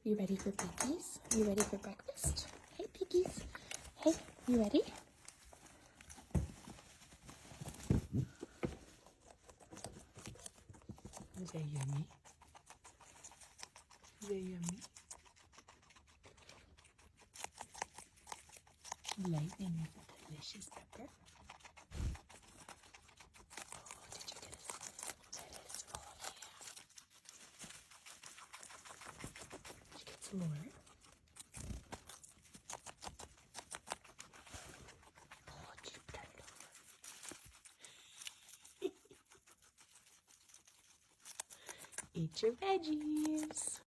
You ready for piggies? You ready for breakfast? Hey, piggies. Hey, you ready? Is that yummy? Is that yummy? Lightning with a delicious pepper. Oh, did you get a lettuce? Oh, yeah. Did you get some more? Oh, did you turn it over? Eat your veggies.